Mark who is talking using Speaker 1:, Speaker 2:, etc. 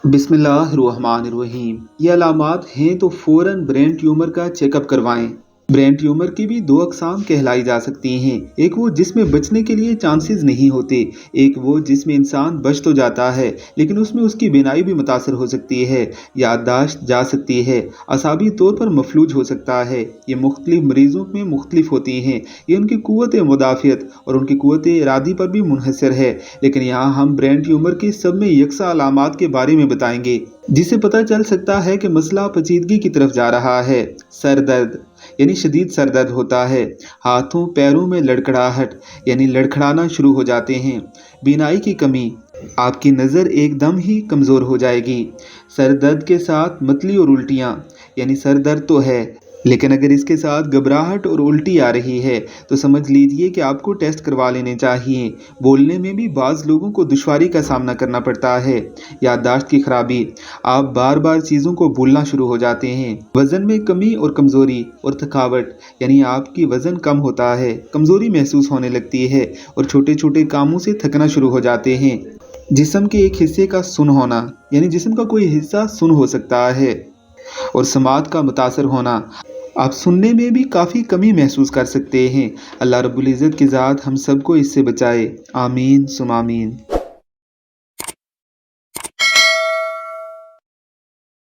Speaker 1: बिस्मिल्लाहिर्रहमानिर्रहीम। ये अलामात हैं तो फ़ौरन ब्रेन ट्यूमर का चेकअप करवाएं। ब्रेन ट्यूमर की भी दो अक़साम कहलाई जा सकती हैं। एक वो जिसमें बचने के लिए चांसेस नहीं होते, एक वो जिसमें इंसान बच तो जाता है लेकिन उसमें उसकी बीनाई भी मुतासर हो सकती है, याददाश्त जा सकती है, असाबी तौर पर मफलूज हो सकता है। ये मुख्तलिफ मरीज़ों में मुख्तलिफ होती हैं। ये उनकी क़ुव्वत मुदाफ़ियत और उनकी क़ुव्वत इरादी पर भी मुनहसर है। लेकिन यहाँ हम ब्रेन ट्यूमर की सब में यकसा अलामात के बारे में बताएंगे जिससे पता चल सकता है कि मसला पेचीदगी की तरफ जा रहा है। सर दर्द यानी शदीद सर दर्द होता है। हाथों पैरों में लड़खड़ाहट यानी लड़खड़ाना शुरू हो जाते हैं। बीनाई की कमी, आपकी नज़र एकदम ही कमज़ोर हो जाएगी। सर दर्द के साथ मतली और उल्टियाँ, यानी सर दर्द तो है लेकिन अगर इसके साथ घबराहट और उल्टी आ रही है तो समझ लीजिए कि आपको टेस्ट करवा लेने चाहिए। बोलने में भी बाज़ लोगों को दुश्वारी का सामना करना पड़ता है। याददाश्त की खराबी, आप बार बार चीज़ों को भूलना शुरू हो जाते हैं। वज़न में कमी और कमज़ोरी और थकावट, यानी आपकी वज़न कम होता है, कमज़ोरी महसूस होने लगती है और छोटे छोटे कामों से थकना शुरू हो जाते हैं। जिस्म के एक हिस्से का सुन होना, यानी जिस्म का कोई हिस्सा सुन हो सकता है। और समात का मुतासर होना, आप सुनने में भी काफ़ी कमी महसूस कर सकते हैं। अल्लाह रब्बुल इज़्ज़त की ज़ात हम सबको इससे बचाए। आमीन सुम आमीन।